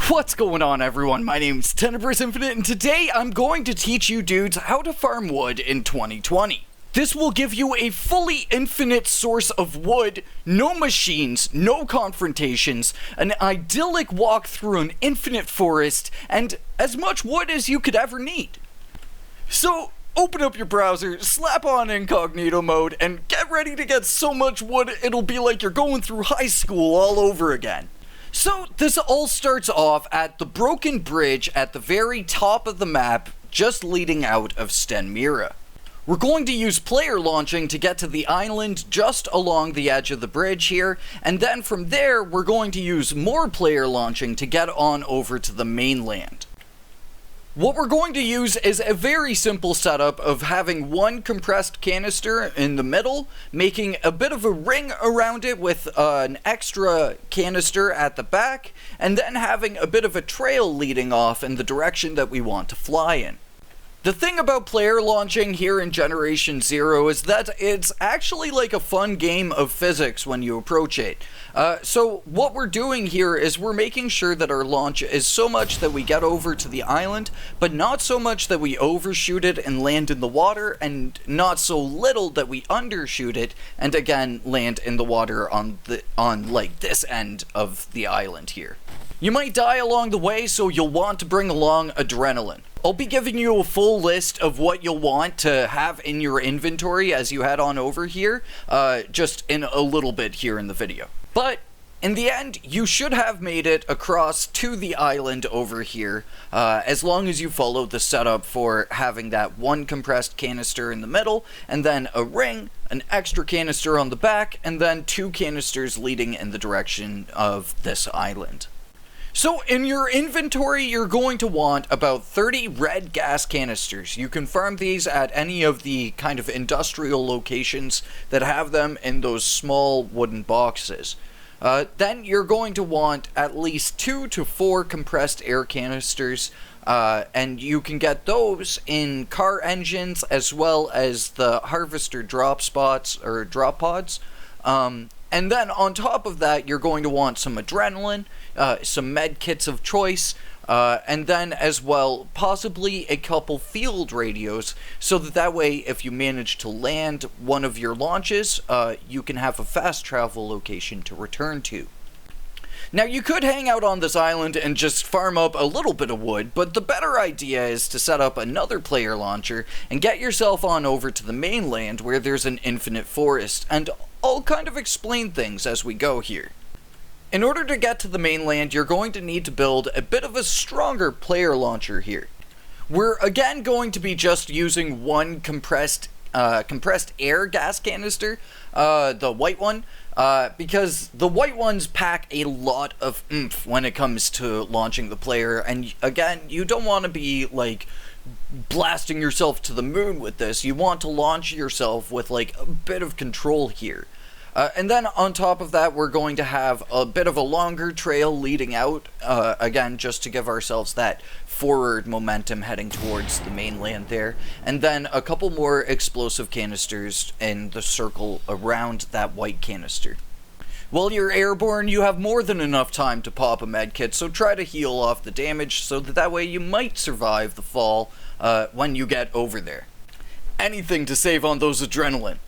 What's going on, everyone? My name's Tenebrous Infinite, and today I'm going to teach you dudes how to farm wood in 2020. This will give you a fully infinite source of wood, no machines, no confrontations, an idyllic walk through an infinite forest, and as much wood as you could ever need. So, open up your browser, slap on incognito mode, and get ready to get so much wood it'll be like you're going through high school all over again. So, this all starts off at the broken bridge at the very top of the map, just leading out of Stenmira. We're going to use player launching to get to the island just along the edge of the bridge here, and then from there we're going to use more player launching to get on over to the mainland. What we're going to use is a very simple setup of having one compressed canister in the middle, making a bit of a ring around it with an extra canister at the back, and then having a bit of a trail leading off in the direction that we want to fly in. The thing about player launching here in Generation Zero is that it's actually like a fun game of physics when you approach it. So what we're doing here is we're making sure that our launch is so much that we get over to the island, but not so much that we overshoot it and land in the water, and not so little that we undershoot it and again land in the water on like this end of the island here. You might die along the way, so you'll want to bring along adrenaline. I'll be giving you a full list of what you'll want to have in your inventory as you head on over here, just in a little bit here in the video. But in the end, you should have made it across to the island over here, as long as you follow the setup for having that one compressed canister in the middle, and then a ring, an extra canister on the back, and then two canisters leading in the direction of this island. So in your inventory, you're going to want about 30 red gas canisters. You can farm these at any of the kind of industrial locations that have them in those small wooden boxes. Then you're going to want at least 2 to 4 compressed air canisters, and you can get those in car engines as well as the harvester drop spots or drop pods. And then on top of that, you're going to want some adrenaline, some med kits of choice, and then as well, possibly a couple field radios, so that way if you manage to land one of your launches, you can have a fast travel location to return to. Now, you could hang out on this island and just farm up a little bit of wood, but the better idea is to set up another player launcher and get yourself on over to the mainland where there's an infinite forest, and I'll kind of explain things as we go here. In order to get to the mainland, you're going to need to build a bit of a stronger player launcher here. We're again going to be just using one compressed air gas canister, the white one, because the white ones pack a lot of oomph when it comes to launching the player, and again, you don't want to be like blasting yourself to the moon with this. You want to launch yourself with like a bit of control here. And then on top of that, we're going to have a bit of a longer trail leading out, again, just to give ourselves that forward momentum heading towards the mainland there. And then a couple more explosive canisters in the circle around that white canister. While you're airborne, you have more than enough time to pop a medkit, so try to heal off the damage so that way you might survive the fall when you get over there. Anything to save on those adrenaline.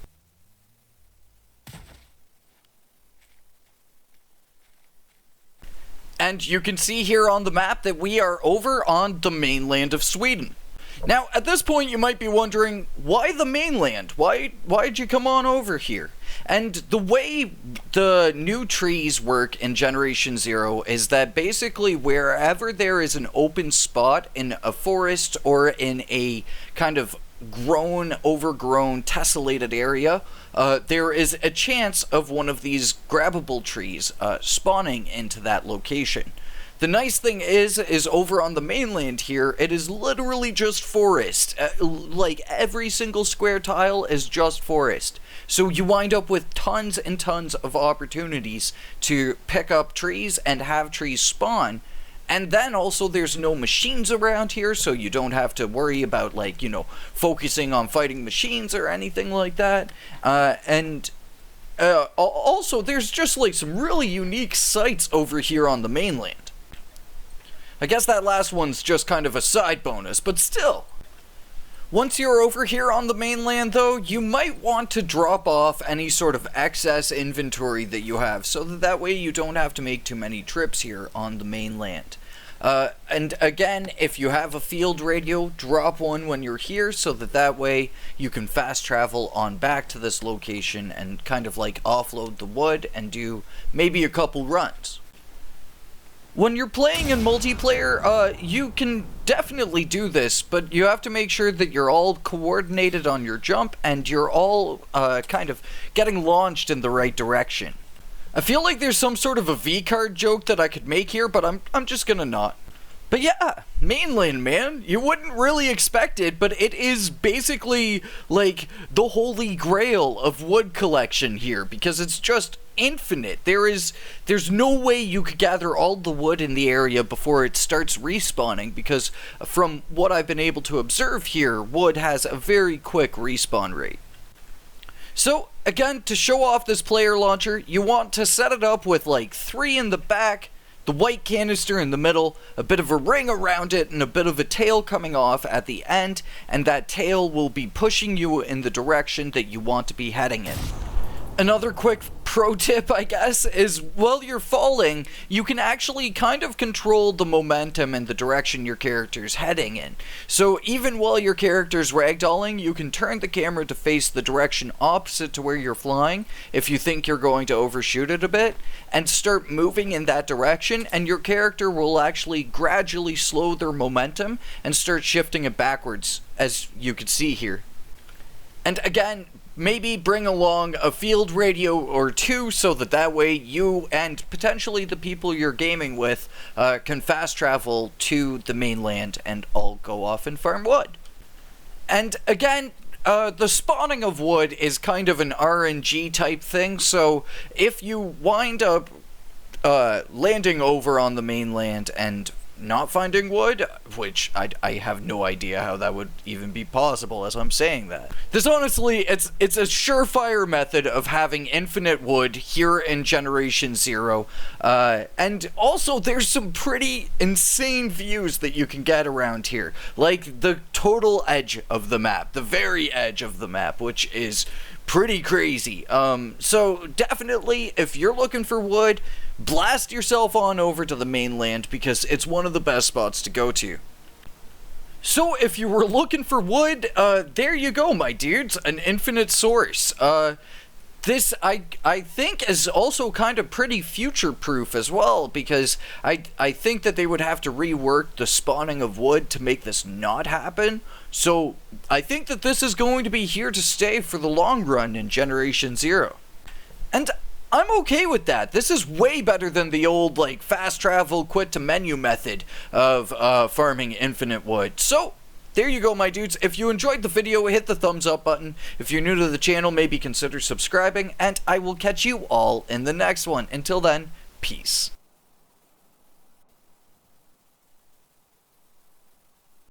And you can see here on the map that we are over on the mainland of Sweden. Now, at this point, you might be wondering, why the mainland? Why'd you come on over here? And the way the new trees work in Generation Zero is that basically wherever there is an open spot in a forest or in a kind of overgrown, tessellated area, there is a chance of one of these grabbable trees spawning into that location. The nice thing is over on the mainland here, it is literally just forest. Like every single square tile is just forest. So you wind up with tons and tons of opportunities to pick up trees and have trees spawn. And then also there's no machines around here, so you don't have to worry about, like, you know, focusing on fighting machines or anything like that. Also, there's just like some really unique sights over here on the mainland. I guess that last one's just kind of a side bonus, but still. Once you're over here on the mainland, though, you might want to drop off any sort of excess inventory that you have, so that way you don't have to make too many trips here on the mainland. And again, if you have a field radio, drop one when you're here, so that way you can fast travel on back to this location and kind of like offload the wood and do maybe a couple runs. When you're playing in multiplayer, you can definitely do this, but you have to make sure that you're all coordinated on your jump and you're all kind of getting launched in the right direction. I feel like there's some sort of a V-card joke that I could make here, but I'm just gonna not. But yeah, Mainland, man, you wouldn't really expect it, but it is basically like the holy grail of wood collection here, because it's just infinite. There's no way you could gather all the wood in the area before it starts respawning, because from what I've been able to observe here, wood has a very quick respawn rate. So, again, to show off this player launcher, you want to set it up with like 3 in the back, the white canister in the middle, a bit of a ring around it, and a bit of a tail coming off at the end, and that tail will be pushing you in the direction that you want to be heading in. Another quick pro tip, I guess, is while you're falling, you can actually kind of control the momentum and the direction your character's heading in. So even while your character's ragdolling, you can turn the camera to face the direction opposite to where you're flying if you think you're going to overshoot it a bit, and start moving in that direction, and your character will actually gradually slow their momentum and start shifting it backwards, as you can see here. And again, maybe bring along a field radio or 2 so that way you and potentially the people you're gaming with can fast travel to the mainland and all go off and farm wood. And again, the spawning of wood is kind of an RNG type thing, so if you wind up landing over on the mainland and not finding wood, which I have no idea how that would even be possible as I'm saying that. This honestly, it's a surefire method of having infinite wood here in Generation 0, and also there's some pretty insane views that you can get around here, like the total edge of the map, the very edge of the map, which is pretty crazy. So definitely, if you're looking for wood, blast yourself on over to the mainland, because it's one of the best spots to go to. So if you were looking for wood, there you go, my dudes, an infinite source. This, I think, is also kind of pretty future-proof as well, because I think that they would have to rework the spawning of wood to make this not happen. So I think that this is going to be here to stay for the long run in Generation 0. And I'm okay with that. This is way better than the old, like, fast travel, quit to menu method of farming infinite wood. So there you go, my dudes. If you enjoyed the video, hit the thumbs up button. If you're new to the channel, maybe consider subscribing, and I will catch you all in the next one. Until then, peace.